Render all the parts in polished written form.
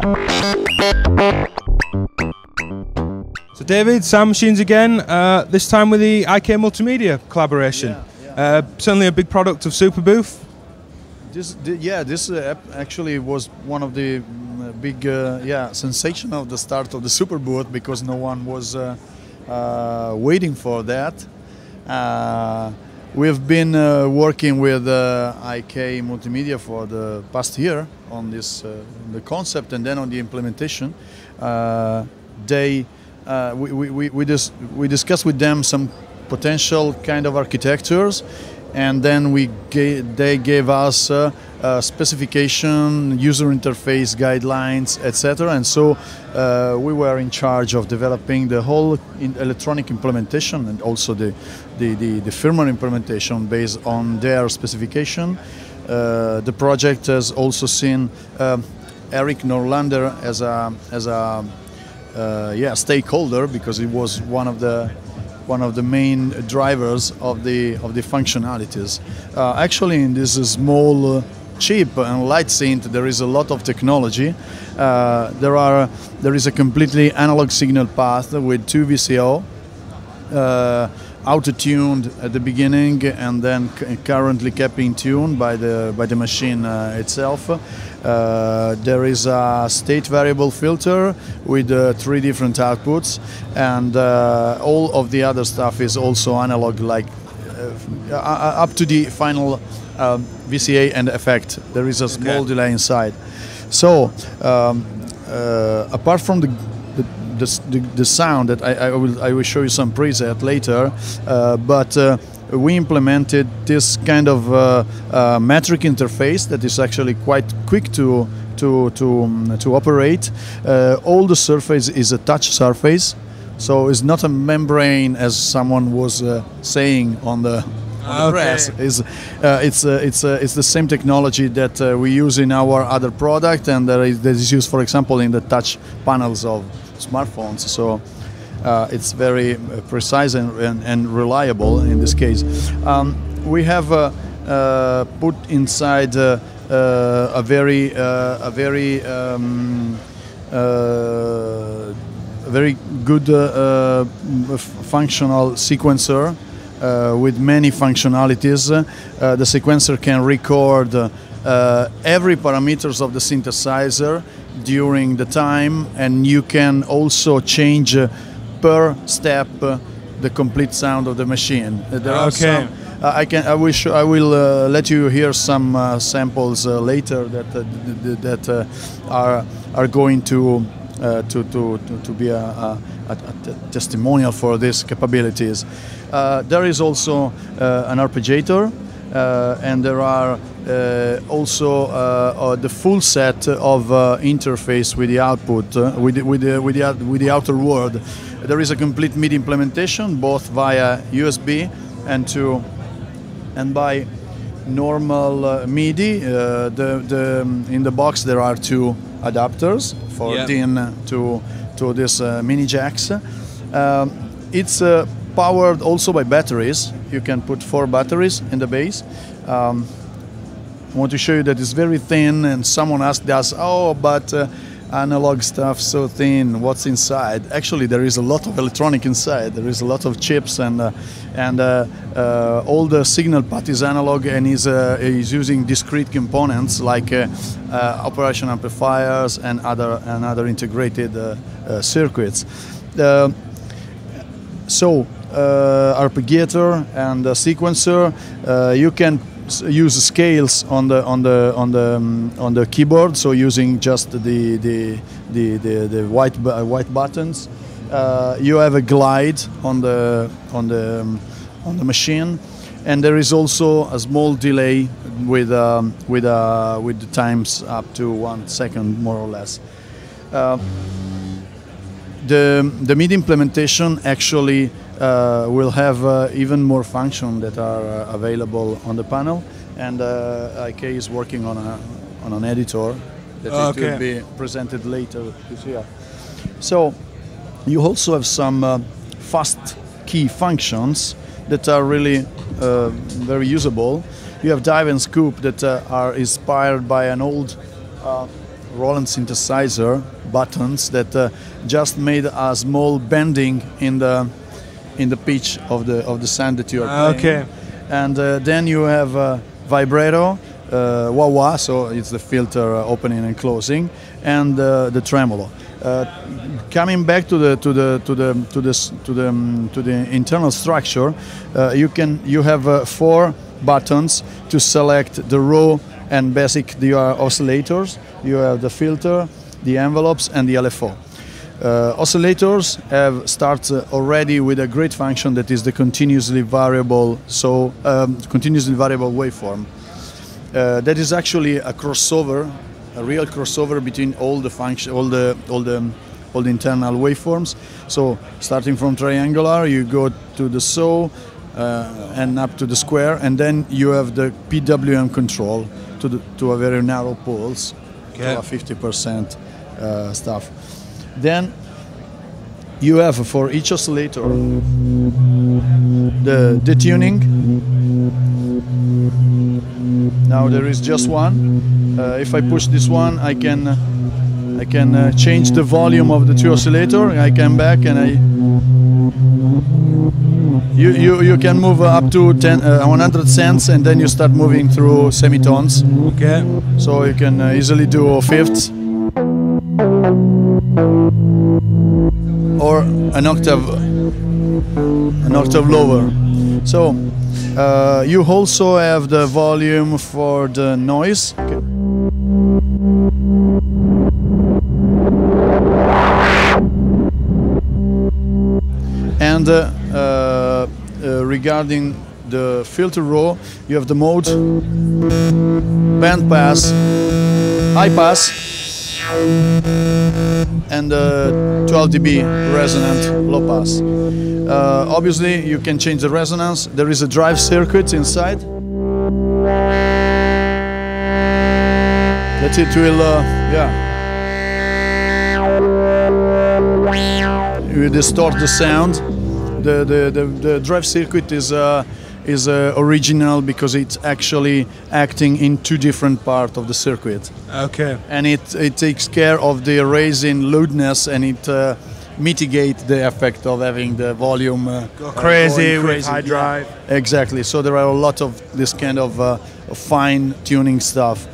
So David, sound machines again, this time with the IK Multimedia collaboration. Certainly a big product of Superbooth. This actually was one of the big sensation of the start of the Superbooth, because no one was waiting for that. We've been working with IK Multimedia for the past year on this the concept, and then on the implementation. We discussed with them some potential kind of architectures, and then they gave us specification, user interface guidelines, etc. And so we were in charge of developing the whole electronic implementation, and also the firmware implementation based on their specification. The project has also seen Eric Norlander as a stakeholder, because he was one of the main drivers of the functionalities. Actually, in this small chip and light synth, there is a lot of technology. There is a completely analog signal path with 2 VCO, auto-tuned at the beginning, and then currently kept in tune by the machine itself. There is a state variable filter with 3 different outputs, and all of the other stuff is also analog, like up to the final VCA and effect. There is a small delay inside. So apart from the sound that I will show you some preset later, but we implemented this kind of metric interface that is actually quite quick to operate. All the surface is a touch surface, so it's not a membrane as someone was saying on the press. It's the same technology that we use in our other product, and that is used, for example, in the touch panels of smartphones. So it's very precise and reliable in this case. We have put inside a very good functional sequencer with many functionalities. The sequencer can record every parameters of the synthesizer during the time, and you can also change per step the complete sound of the machine. There are some, I will let you hear some samples later that are going to be a testimonial for these capabilities. There is also an arpeggiator, and there are also the full set of interface with the output, with the outer world. There is a complete MIDI implementation, both via USB and by normal MIDI. In the box there are 2 adapters for DIN to this mini jacks. It's powered also by batteries. You can put 4 batteries in the base. I want to show you that it's very thin, and someone asked us, "Oh, but analog stuff so thin, what's inside?" Actually, there is a lot of electronic inside. There is a lot of chips, and all the signal path is analog, and is using discrete components like operation amplifiers and other integrated circuits. Arpeggiator and sequencer, you can use scales on the keyboard, so using just the white buttons. You have a glide on the machine, and there is also a small delay with the times up to 1 second more or less. The MIDI implementation actually will have even more functions that are available on the panel, and IK is working on an editor that will be presented later this year. So you also have some fast key functions that are really very usable. You have dive and scoop that are inspired by an old Roland synthesizer buttons that just made a small bending in the pitch of the sound that you are playing. Okay. And then you have vibrato, wah-wah, so it's the filter opening and closing, and the tremolo. Coming back to the internal structure, you have 4 buttons to select the raw and basic oscillators. You have the filter, the envelopes, and the LFO. Oscillators start already with a great function that is the continuously variable waveform. That is actually a crossover, a real crossover between all the internal waveforms. So starting from triangular, you go to the saw and up to the square, and then you have the PWM control to a very narrow pulse, to a 50% stuff. Then you have for each oscillator the detuning. Now there is just one. If I push this one, I can change the volume of the 2 oscillator. I come back and you can move up to 100 cents, and then you start moving through semitones. Okay. So you can easily do fifths or an octave lower. So you also have the volume for the noise. Okay. And regarding the filter row, you have the mode, band pass, high pass, and 12 dB resonant low pass. Obviously, you can change the resonance. There is a drive circuit inside. That it will, you distort the sound. The drive circuit is original because it's actually acting in 2 different parts of the circuit. Okay. And it takes care of the raising loudness, and it mitigates the effect of having the volume go crazy with crazy. high drive. Yeah, exactly. So there are a lot of this kind of fine tuning stuff.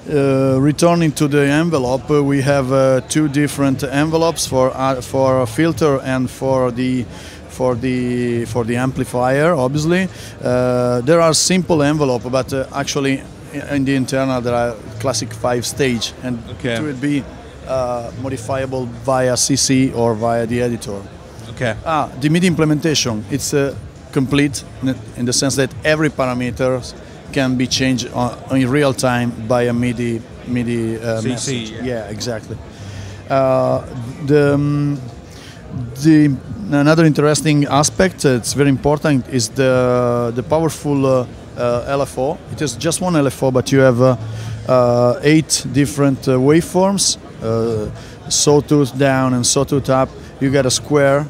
Returning to the envelope, we have 2 different envelopes for a filter and for the amplifier. Obviously, there are simple envelope, but actually in the internal there are classic 5-stage, and it will be modifiable via CC or via the editor. Okay. The MIDI implementation, it's complete in the sense that every parameter can be changed in real time by a MIDI CC, message. yeah. Yeah, exactly. Another interesting aspect, it's very important, is the powerful LFO. It is just one LFO, but you have 8 different waveforms, sawtooth down and sawtooth up. You get a square.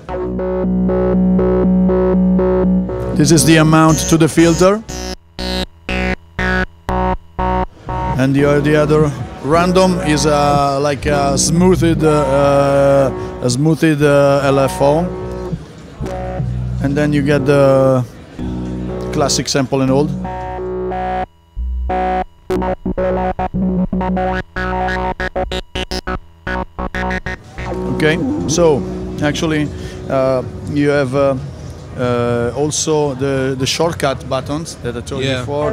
This is the amount to the filter. And the other random is like a smoothed LFO, and then you get the classic sample and hold. Okay, so actually you have also the shortcut buttons that I told you before,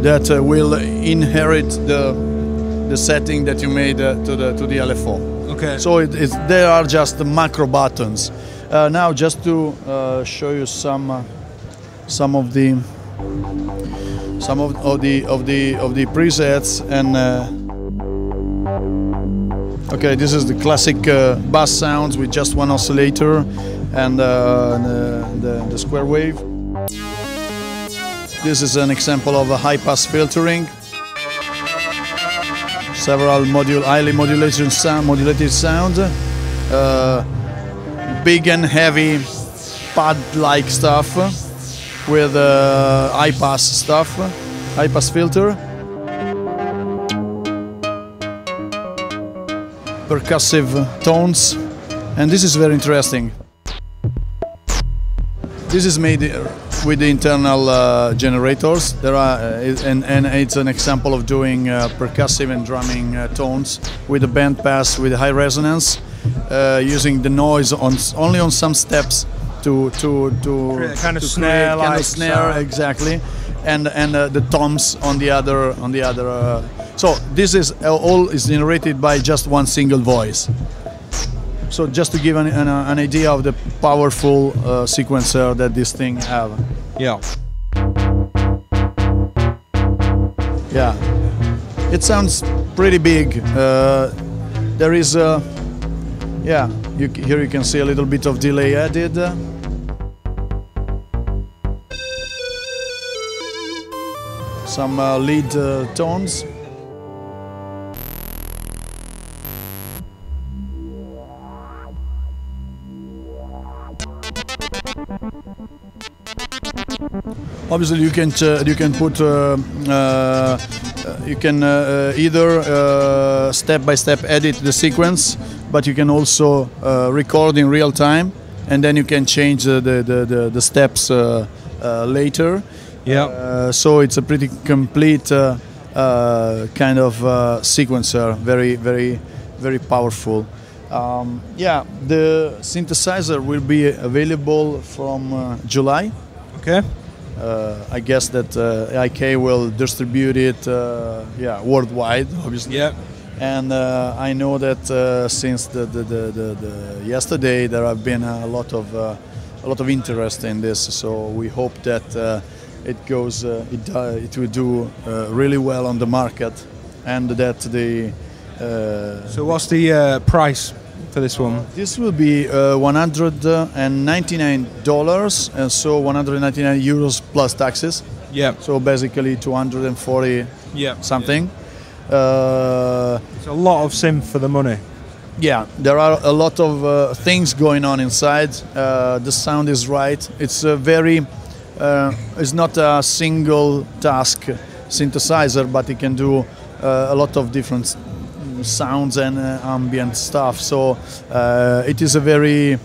that will inherit the setting that you made to the LFO. Okay. So they are just the macro buttons. Now, just to show you some of the presets, and okay, this is the classic bass sounds with just one oscillator and the square wave. This is an example of a high-pass filtering. Several highly modulated sound, big and heavy pad-like stuff with high-pass stuff, high-pass filter. percussive tones, and this is very interesting. This is made with the internal generators. There are, and it's an example of doing percussive and drumming tones with a band pass with high resonance, using the noise only on some steps to create a kind of snare-like sound. Exactly, and the toms on the other so this is all is generated by just one single voice. So just to give an idea of the powerful sequencer that this thing have. Yeah. Yeah. It sounds pretty big. There is yeah. Here you can see a little bit of delay added. Some lead tones. Obviously, you can put you can either step by step edit the sequence, but you can also record in real time, and then you can change the steps later. Yeah. So it's a pretty complete kind of sequencer, very powerful. Yeah, the synthesizer will be available from July. Okay. I guess that IK will distribute it, yeah, worldwide, obviously. Yeah. And I know that since the yesterday there have been a lot of interest in this. So we hope that it goes, it will do really well on the market, and that the. So what's the price for this one? This will be $199, and so 199 euros plus taxes. Yeah. So basically 240 something. It's a lot of synth for the money. Yeah, there are a lot of things going on inside. The sound is right. It's a very, it's not a single task synthesizer, but it can do a lot of different sounds and ambient stuff. So it is a very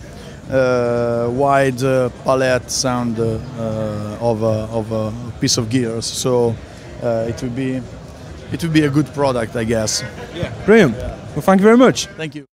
wide palette sound of a piece of gears. So it would be a good product, I guess. Yeah. Brilliant. Well, thank you very much. Thank you.